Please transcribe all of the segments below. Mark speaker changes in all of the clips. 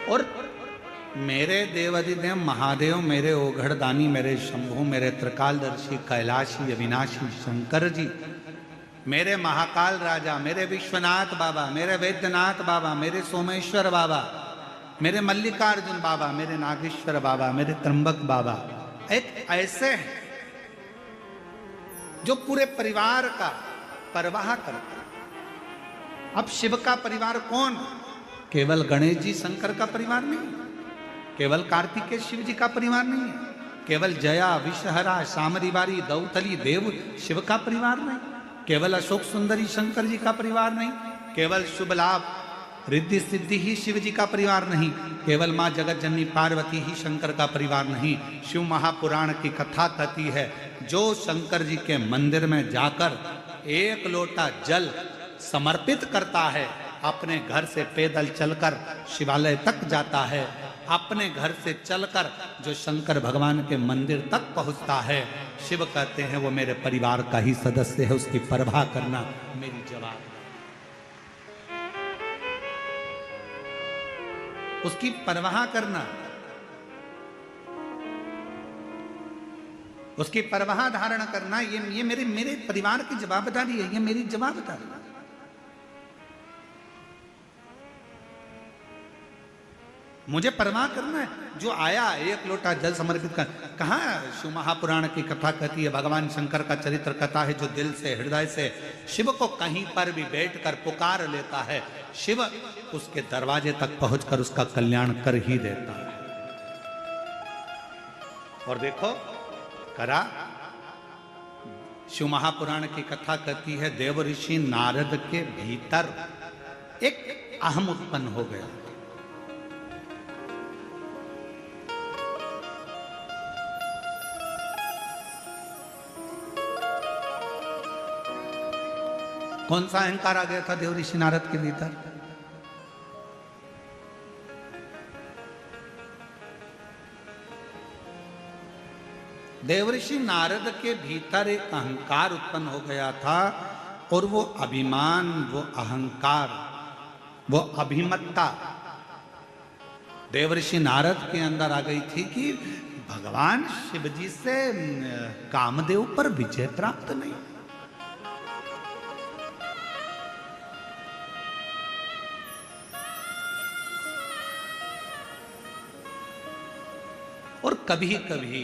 Speaker 1: और मेरे देवाधिदेव महादेव, मेरे ओघड़दानी, मेरे शंभु, मेरे त्रिकालदर्शी कैलाशी अविनाशी शंकर जी, मेरे महाकाल राजा, मेरे विश्वनाथ बाबा, मेरे वैद्यनाथ बाबा, मेरे सोमेश्वर बाबा, मेरे मल्लिकार्जुन बाबा, मेरे नागेश्वर बाबा, मेरे त्र्यंबक बाबा, एक ऐसे हैं जो पूरे परिवार का परवाह करता है। अब शिव का परिवार कौन? केवल गणेश जी शंकर का परिवार नहीं, केवल कार्तिकेय शिव जी का परिवार नहीं है, केवल जया विषहरा सामरीवारी दौतली देव शिव का परिवार नहीं, केवल अशोक सुंदरी शंकर जी का परिवार नहीं, केवल शुभ लाभ रिद्धि सिद्धि ही शिव जी का परिवार नहीं, केवल माँ जगत जननी पार्वती ही शंकर का परिवार नहीं। शिव महापुराण की कथा कहती है, जो शंकर जी के मंदिर में जाकर एक लोटा जल समर्पित करता है, अपने घर से पैदल चलकर शिवालय तक जाता है, अपने घर से चलकर जो शंकर भगवान के मंदिर तक पहुंचता है, शिव कहते हैं वो मेरे परिवार का ही सदस्य है, उसकी परवाह करना मेरी जवाब, उसकी परवाह करना, उसकी परवाह धारण करना, ये मेरे परिवार की जवाबदारी है, ये मेरी जवाबदारी है। मुझे परवाह करना है। जो आया एक लोटा जल समर्पित कर, कहाँ शिव महापुराण की कथा कहती है, भगवान शंकर का चरित्र कथा है, जो दिल से हृदय से शिव को कहीं पर भी बैठकर पुकार लेता है, शिव उसके दरवाजे तक पहुंचकर उसका कल्याण कर ही देता है। और देखो करा, शिव महापुराण की कथा कहती है, देव ऋषि नारद के भीतर एक अहम उत्पन्न हो गया। कौन सा अहंकार आ गया था देव ऋषि नारद के भीतर? देव ऋषि नारद के भीतर एक अहंकार उत्पन्न हो गया था, और वो अभिमान, वो अहंकार, वो अभिमत्ता देव ऋषि नारद के अंदर आ गई थी कि भगवान शिव जी से कामदेव पर विजय प्राप्त नहीं। और कभी कभी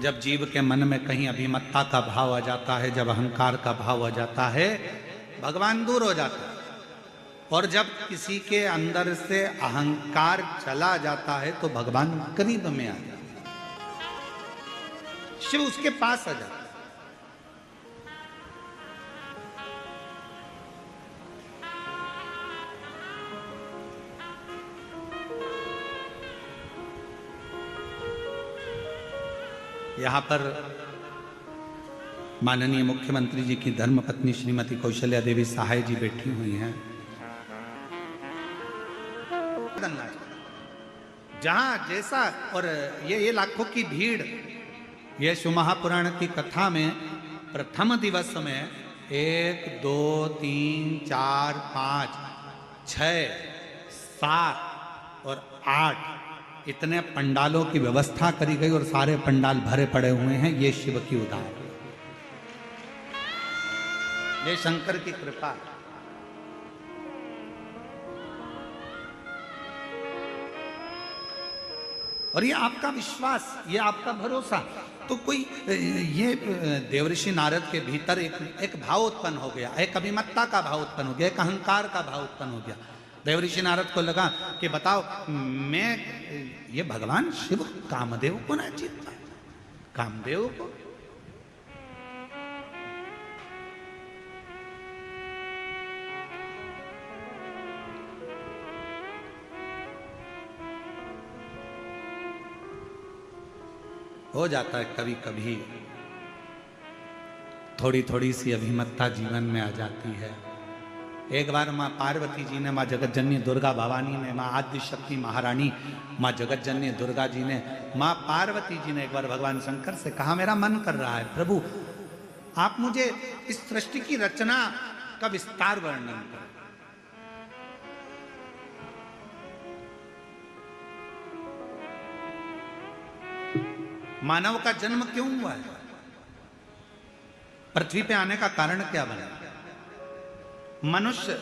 Speaker 1: जब जीव के मन में कहीं अभिमत्ता का भाव आ जाता है, जब अहंकार का भाव आ जाता है, भगवान दूर हो जाता है। और जब किसी के अंदर से अहंकार चला जाता है तो भगवान करीब में आ जाता है, शिव उसके पास आ जाता है। यहाँ पर माननीय मुख्यमंत्री जी की धर्मपत्नी श्रीमती कौशल्या देवी सहाय जी बैठी हुई हैं। जहाँ जैसा, और ये लाखों की भीड़, ये शिव महापुराण की कथा में प्रथम दिवस में 1 2 3 4 5 6 7 और 8 इतने पंडालों की व्यवस्था करी गई, और सारे पंडाल भरे पड़े हुए हैं। ये शिव की उदार, ये शंकर की कृपा। और ये आपका विश्वास, ये आपका भरोसा। तो कोई ये देवऋषि नारद के भीतर एक भाव उत्पन्न हो गया, एक अभिमत्ता का भाव उत्पन्न हो गया, एक अहंकार का भाव उत्पन्न हो गया। देवऋषि नारद को लगा कि बताओ, मैं ये भगवान शिव कामदेव को ना जीत पाए, कामदेव को। हो जाता है कभी कभी, थोड़ी थोड़ी सी अभिमत्ता जीवन में आ जाती है। एक बार माँ पार्वती जी ने, माँ जगतजननी दुर्गा भवानी ने, माँ आदि शक्ति महारानी माँ जगतजननी दुर्गा जी ने, माँ पार्वती जी ने एक बार भगवान शंकर से कहा, मेरा मन कर रहा है प्रभु, आप मुझे इस सृष्टि की रचना का विस्तार वर्णन करें। मानव का जन्म क्यों हुआ है? पृथ्वी पे आने का कारण क्या बना? मनुष्य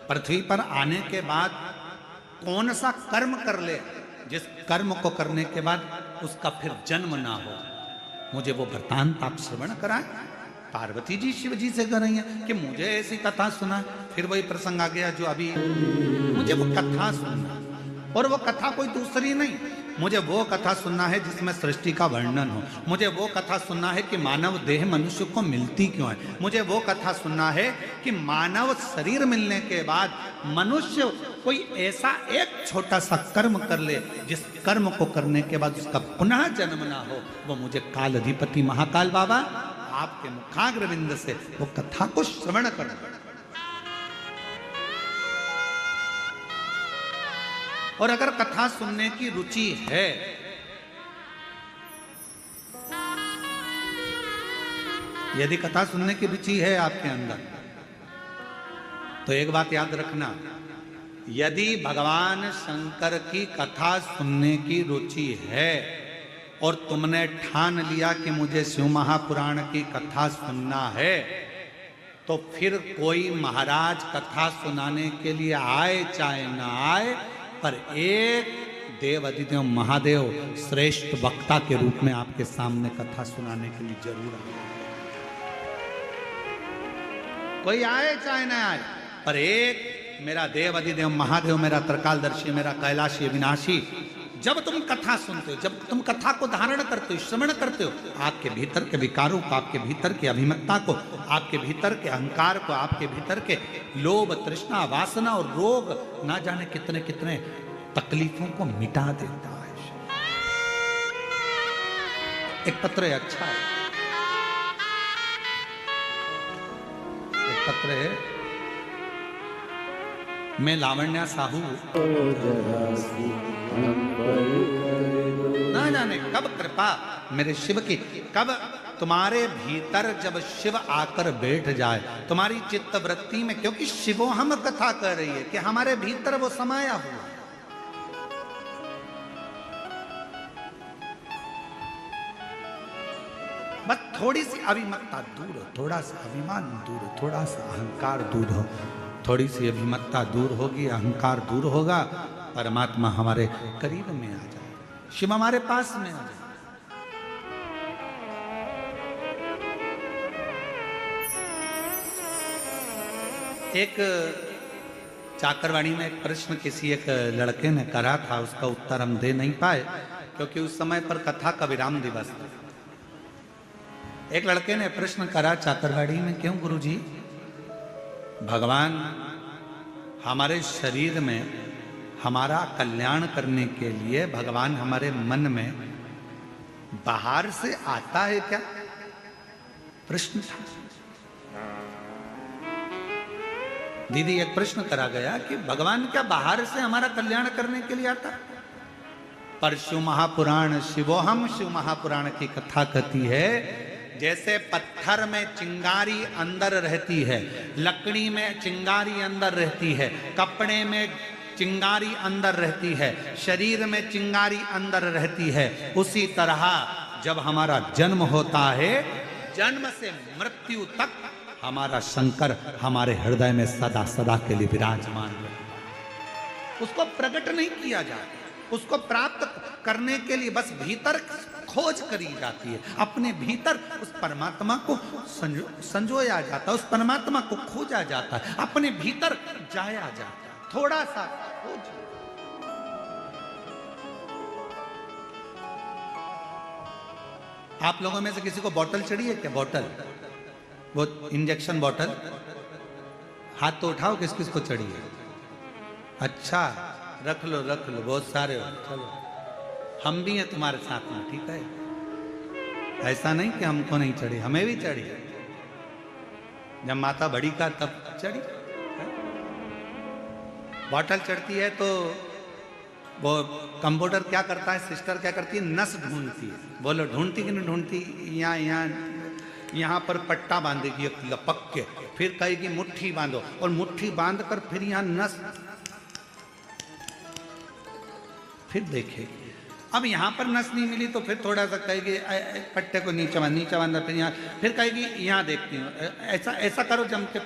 Speaker 1: पृथ्वी पर आने के बाद कौन सा कर्म कर ले जिस कर्म को करने के बाद उसका फिर जन्म ना हो? मुझे वो वृत्तांत आप श्रवण कराएं। पार्वती जी शिव जी से कर रही हैं कि मुझे ऐसी कथा सुना। फिर वही प्रसंग आ गया जो अभी, मुझे वो कथा सुनना, और वो कथा कोई दूसरी नहीं, मुझे वो कथा सुनना है जिसमें सृष्टि का वर्णन हो। मुझे वो कथा सुनना है कि मानव देह मनुष्य को मिलती क्यों है। मुझे वो कथा सुनना है कि मानव शरीर मिलने के बाद मनुष्य कोई ऐसा एक छोटा सा कर्म कर ले जिस कर्म को करने के बाद उसका पुनः जन्म ना हो। वो मुझे काल अधिपति महाकाल बाबा आपके मुखाग्रविंद से वो कथा को श्रवण करना। और अगर कथा सुनने की रुचि है, यदि कथा सुनने की रुचि है आपके अंदर, तो एक बात याद रखना, यदि भगवान शंकर की कथा सुनने की रुचि है और तुमने ठान लिया कि मुझे शिव महापुराण की कथा सुनना है, तो फिर कोई महाराज कथा सुनाने के लिए आए चाहे ना आए, पर एक देव अधिदेव महादेव श्रेष्ठ वक्ता के रूप में आपके सामने कथा सुनाने के लिए जरूर आए। कोई आए चाहे ना आए, पर एक मेरा देव अधिदेव महादेव, मेरा त्रिकालदर्शी, मेरा कैलाशी अविनाशी, जब तुम कथा सुनते हो, जब तुम कथा को धारण करते हो, श्रवण करते हो, आपके भीतर के विकारों को, आपके भीतर की अभिमत्ता को, आपके भीतर के अहंकार को, आपके भीतर के लोभ, तृष्णा, वासना और रोग, ना जाने कितने कितने तकलीफों को मिटा देता है। एक पत्र है, अच्छा है, एक पत्र है, मैं लावण्या साहू, ना जाने कब कृपा मेरे शिव की, कब तुम्हारे भीतर जब शिव आकर बैठ जाए तुम्हारी चित्त वृत्ति में, क्योंकि शिवो हम कथा कर रही है कि हमारे भीतर वो समाया हुआ। बस थोड़ी सी अभिमत्ता दूर हो, थोड़ा सा अभिमान दूर हो, थोड़ा सा अहंकार दूर हो, थोड़ी सी अभिमत्ता दूर होगी, अहंकार दूर होगा, परमात्मा हमारे करीब में आ जाए, शिव हमारे पास में आ जाए। एक चाकरवाड़ी में एक प्रश्न किसी एक लड़के ने करा था, उसका उत्तर हम दे नहीं पाए क्योंकि उस समय पर कथा का विराम दिवस था। एक लड़के ने प्रश्न करा चाकरवाड़ी में, क्यों गुरुजी भगवान हमारे शरीर में हमारा कल्याण करने के लिए भगवान हमारे मन में बाहर से आता है क्या? प्रश्न था। दीदी एक प्रश्न करा गया कि भगवान क्या बाहर से हमारा कल्याण करने के लिए आता? पर शिव महापुराण, शिवोहम शिव महापुराण की कथा कहती है, जैसे पत्थर में चिंगारी अंदर रहती है, लकड़ी में चिंगारी अंदर रहती है, कपड़े में चिंगारी अंदर रहती है, शरीर में चिंगारी अंदर रहती है, उसी तरह जब हमारा जन्म होता है, जन्म से मृत्यु तक हमारा शंकर हमारे हृदय में सदा सदा के लिए विराजमान है। उसको प्रकट नहीं किया जाता, उसको प्राप्त करने के लिए बस भीतर खोज करी जाती है, अपने भीतर उस परमात्मा को संजोया जाता है, उस परमात्मा को खोजा जाता है, अपने भीतर जाया जाता है, थोड़ा सा खोज। आप लोगों में से किसी को बोतल चढ़ी है क्या? बोतल, वो इंजेक्शन बोतल, हाथ तो उठाओ किस किस को चढ़ी है? अच्छा, रख लो रख लो, बहुत सारे हो, चलो हम भी हैं तुम्हारे साथ में, ठीक है? ऐसा नहीं कि हमको नहीं चढ़ी, हमें भी चढ़ी। जब माता बड़ी का तब चढ़ी। बोतल चढ़ती है तो वो कंप्यूटर क्या करता है, सिस्टर क्या करती है, नस ढूंढती है। बोलो ढूंढती कि नहीं ढूंढती? यहाँ पर पट्टा बांधेगी एक लपक के, फिर कहेगी मुट्ठी बांधो, और मुट्ठी बांध कर फिर यहाँ नस, फिर देखेगी। अब यहाँ पर नस नहीं मिली तो फिर थोड़ा सा कहेगी पट्टे को नीचे बांधा, फिर यहाँ फिर कहेगी यहाँ देखती हूँ, ऐसा ऐसा करो जम के,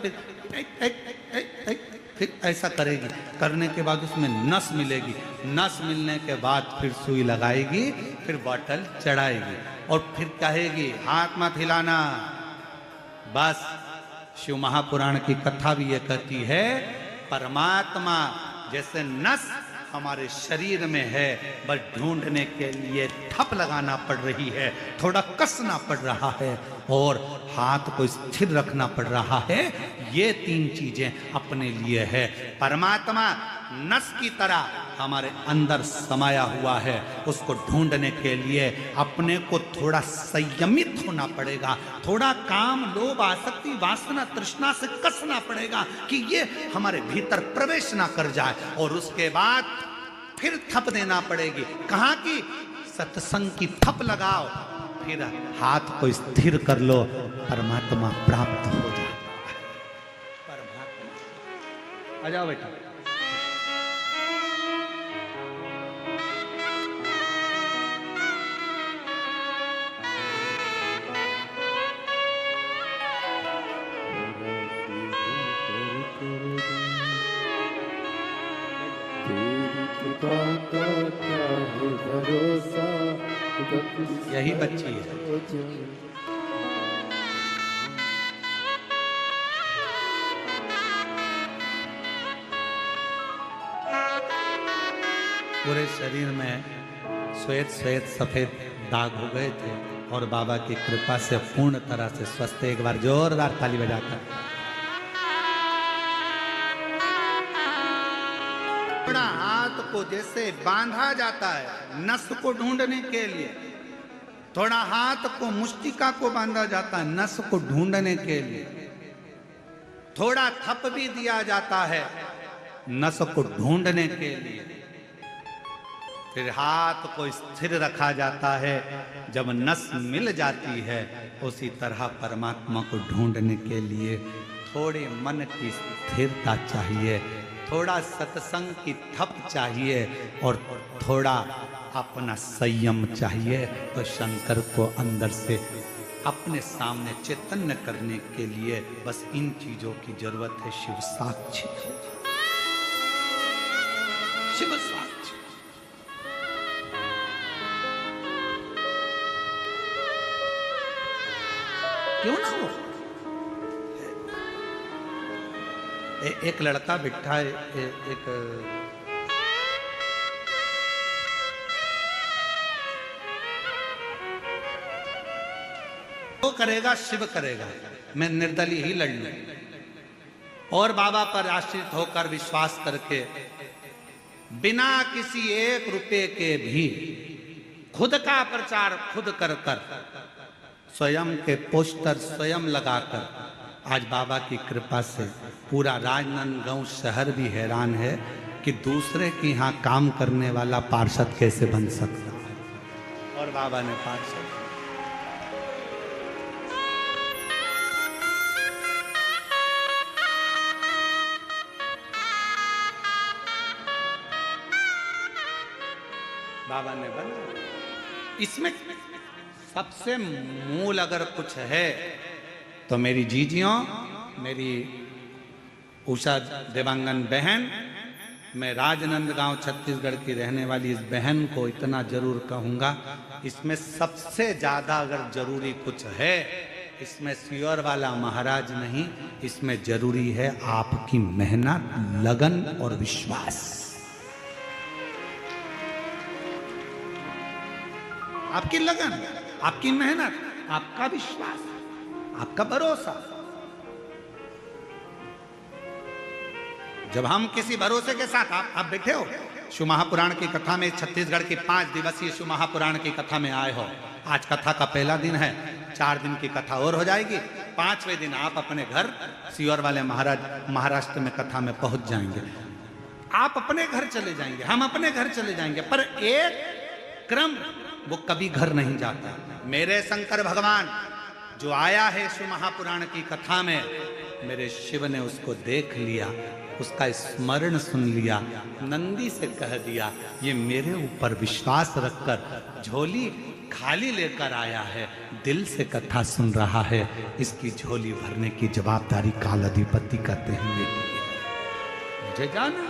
Speaker 1: फिर ऐसा करेगी। करने के बाद उसमें नस मिलेगी, नस मिलने के बाद फिर सुई लगाएगी, फिर बॉटल चढ़ाएगी और फिर कहेगी हाथ मत हिलाना। बस शिव महापुराण की कथा भी ये कहती है परमात्मा जैसे नस हमारे शरीर में है, बस ढूंढने के लिए ठप लगाना पड़ रही है, थोड़ा कसना पड़ रहा है और हाथ को स्थिर रखना पड़ रहा है। ये तीन चीजें अपने लिए है। परमात्मा नस की तरह हमारे अंदर समाया हुआ है, उसको ढूंढने के लिए अपने को थोड़ा संयमित होना पड़ेगा, थोड़ा काम लोभ आसक्ति वासना तृष्णा से कसना पड़ेगा कि ये हमारे भीतर प्रवेश ना कर जाए, और उसके बाद फिर थप देना पड़ेगी। कहाँ की? सत्संग की थप लगाओ, फिर हाथ को स्थिर कर लो, परमात्मा प्राप्त हो जाए। परमात्मा आ जाओ बेटा। यही बच्ची है। पूरे शरीर में श्वेत श्वेत सफेद दाग हो गए थे और बाबा की कृपा से पूर्ण तरह से स्वस्थ। एक बार जोरदार ताली बजाकर। थोड़ा हाथ को जैसे बांधा जाता है नस को ढूंढने के लिए, थोड़ा हाथ को मुष्टिका को बांधा जाता है नस को ढूंढने के लिए, थोड़ा थप भी दिया जाता है नस को ढूंढने के लिए, फिर हाथ को स्थिर रखा जाता है जब नस मिल जाती है। उसी तरह परमात्मा को ढूंढने के लिए थोड़े मन की स्थिरता चाहिए, थोड़ा सत्संग की थप चाहिए और थोड़ा अपना संयम चाहिए। तो शंकर को अंदर से अपने सामने चैतन्य करने के लिए बस इन चीजों की जरूरत है। शिव साक्षी, शिव साक्षी। क्यों ना हो? एक लड़का बिठा एक वो करेगा, शिव करेगा, मैं निर्दलीय ही लड़ लूं और बाबा पर आश्रित होकर विश्वास करके बिना किसी 1 रुपए के भी खुद का प्रचार खुद कर स्वयं के पोस्टर स्वयं लगाकर आज बाबा की कृपा से पूरा राजनांदगांव शहर भी हैरान है कि दूसरे के यहाँ काम करने वाला पार्षद कैसे बन सकता है। और बाबा ने पार्षद बाबा ने बना। इसमें सबसे मूल अगर कुछ है तो मेरी जीजियों, मेरी उषा देवांगन बहन, मैं राजनांदगांव छत्तीसगढ़ की रहने वाली इस बहन को इतना जरूर कहूँगा, इसमें सबसे ज़्यादा अगर जरूरी कुछ है, इसमें सियोर वाला महाराज नहीं, इसमें जरूरी है आपकी मेहनत, लगन और विश्वास। आपकी लगन, आपकी मेहनत, आपका विश्वास, आपका भरोसा। जब हम किसी भरोसे के साथ आप बैठे हो शिव महापुराण की कथा में, छत्तीसगढ़ की 5 दिवसीय शिव महापुराण की कथा में आए हो। आज कथा का पहला दिन है, 4 दिन की कथा और हो जाएगी। 5वें दिन आप अपने घर सियोर वाले महाराज महाराष्ट्र में कथा में पहुंच जाएंगे। आप अपने घर चले जाएंगे, हम अपने घर चले जाएंगे, पर एक क्रम वो कभी घर नहीं जाता। मेरे शंकर भगवान जो आया है शिव महापुराण की कथा में, मेरे शिव ने उसको देख लिया, उसका स्मरण सुन लिया, नंदी से कह दिया ये मेरे ऊपर विश्वास रखकर झोली खाली लेकर आया है, दिल से कथा सुन रहा है, इसकी झोली भरने की जवाबदारी काल अधिपति कहते हैं ये मुझे जाना।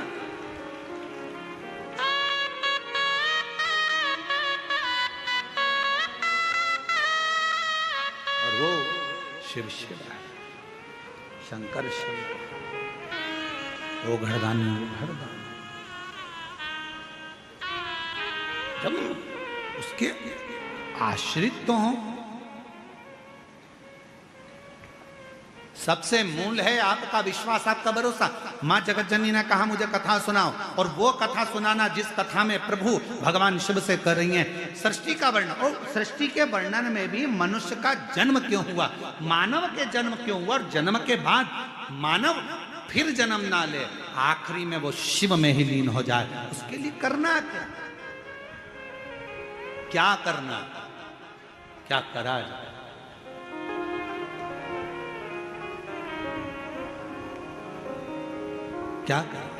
Speaker 1: और वो शिव शिव है, शंकर शंकर, वो घरदानी वो घरदानी। जब उसके आश्रित तो हों, सबसे मूल है आपका विश्वास, आपका भरोसा। मां जगत जननी ने कहा मुझे कथा सुनाओ, और वो कथा सुनाना जिस कथा में प्रभु भगवान शिव से कर रही हैं सृष्टि का वर्णन। और सृष्टि के वर्णन में भी मनुष्य का जन्म क्यों हुआ, मानव के जन्म क्यों हुआ, और जन्म के बाद मानव फिर जन्म ना ले, आखिरी में वो शिव में ही लीन हो जाए, उसके लिए करना क्या, क्या करना, क्या करा जाए। क्या करें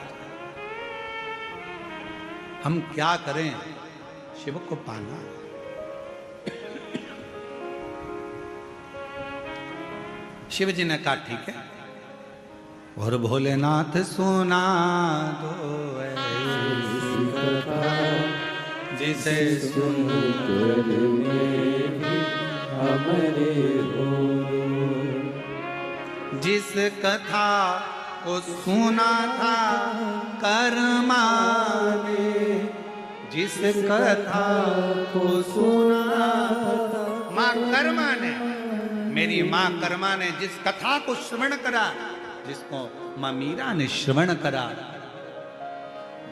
Speaker 1: हम, क्या करें शिव को पाना। शिव जी ने कहा ठीक है, और भोलेनाथ सुना दो जिसे सुनकर हमारे हो, जिस कथा को सुना था कर्मा ने, जिस कथा को सुना माँ कर्मा ने, मेरी माँ कर्मा ने जिस कथा को श्रवण करा, जिसको माँ मीरा ने श्रवण करा,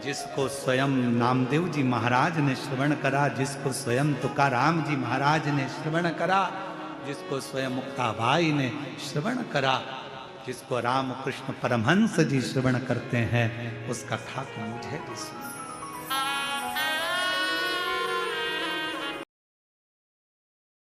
Speaker 1: जिसको स्वयं नामदेव जी महाराज ने श्रवण करा, जिसको स्वयं तुकाराम जी महाराज ने श्रवण करा, जिसको स्वयं मुक्ताबाई ने श्रवण करा, जिसको राम कृष्ण परमहंस जी श्रवण करते हैं, उस कथा को मुझे भी सुना।